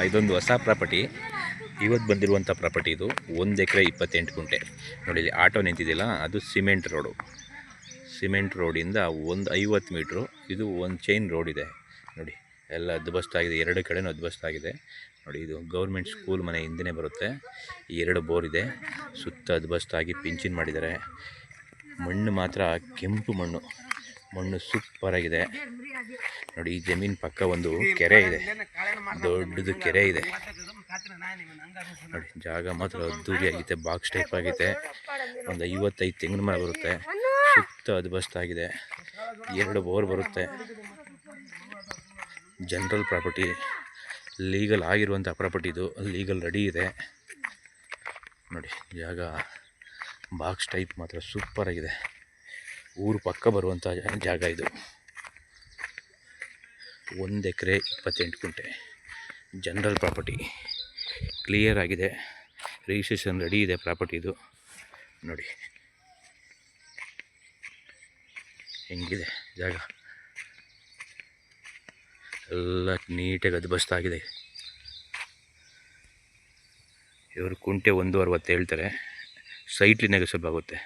ಇದೊಂದು ಹೊಸ ಪ್ರಾಪರ್ಟಿ, ಇವತ್ತು ಬಂದಿರುವಂಥ ಪ್ರಾಪರ್ಟಿ ಇದು. 1 ಎಕರೆ 28 ಗುಂಟೆ. ನೋಡಿ ಇಲ್ಲಿ ಆಟೋ ನಿಂತಿದೆಯಲ್ಲ, ಅದು ಸಿಮೆಂಟ್ ರೋಡು. ಸಿಮೆಂಟ್ ರೋಡಿಂದ ಒಂದು 50 ಮೀಟ್ರು ಇದು ಒಂದು ಚೈನ್ ರೋಡ್ ಇದೆ. ನೋಡಿ ಎಲ್ಲ ಅದ್ಬಸ್ತಾಗಿದೆ, 2 ಕಡೆನೂ ಅದ್ಬಸ್ತಾಗಿದೆ. ನೋಡಿ ಇದು ಗೌರ್ಮೆಂಟ್ ಸ್ಕೂಲ್ ಮನೆ ಹಿಂದೆ ಬರುತ್ತೆ. 2 ಬೋರ್ ಇದೆ, ಸುತ್ತ ಅದ್ಬಸ್ತಾಗಿ ಪಿಂಚಿನ್ ಮಾಡಿದ್ದಾರೆ. ಮಣ್ಣು ಮಾತ್ರ ಕೆಂಪು ಮಣ್ಣು ಸೂಪರಾಗಿದೆ. ನೋಡಿ ಈ ಜಮೀನು ಪಕ್ಕ ಒಂದು ಕೆರೆ ಇದೆ, ದೊಡ್ಡದು ಕೆರೆ ಇದೆ. ನೋಡಿ ಜಾಗ ಮಾತ್ರ ಅದ್ದೂರಿ ಆಗೈತೆ, ಬಾಕ್ಸ್ ಟೈಪ್ ಆಗೈತೆ. ಒಂದು 55 ತೆಂಗಿನ ಮರ ಬರುತ್ತೆ, ಸುತ್ತ ಅದ್ಬಸ್ತಾಗಿದೆ. 2 ಬೋರ್ ಬರುತ್ತೆ. ಜನರಲ್ ಪ್ರಾಪರ್ಟಿ, ಲೀಗಲ್ ಆಗಿರುವಂಥ ಪ್ರಾಪರ್ಟಿ ಇದು, ಲೀಗಲ್ ರೆಡಿ ಇದೆ. ನೋಡಿ ಜಾಗ ಬಾಕ್ಸ್ ಟೈಪ್ ಮಾತ್ರ ಸೂಪರಾಗಿದೆ. ಊರು ಪಕ್ಕ ಬರುವಂಥ ಜಾಗ ಇದು. 1 ಎಕರೆ 28 ಗುಂಟೆ ಜನರಲ್ ಪ್ರಾಪರ್ಟಿ, ಕ್ಲಿಯರ್ ಆಗಿದೆ, ರಿಜಿಸ್ಟ್ರೇಷನ್ ರೆಡಿ ಇದೆ ಪ್ರಾಪರ್ಟಿ ಇದು. ನೋಡಿ ಹೆಂಗಿದೆ ಜಾಗ, ಎಲ್ಲ ನೀಟಾಗಿ ಅದ್ಬಸ್ತಾಗಿದೆ. ಇವರು ಕುಂಟೆ 1.60 ಹೇಳ್ತಾರೆ, ಸೈಟ್ಲಿನಾಗೆ ಸ್ವಲ್ಪ ಆಗುತ್ತೆ.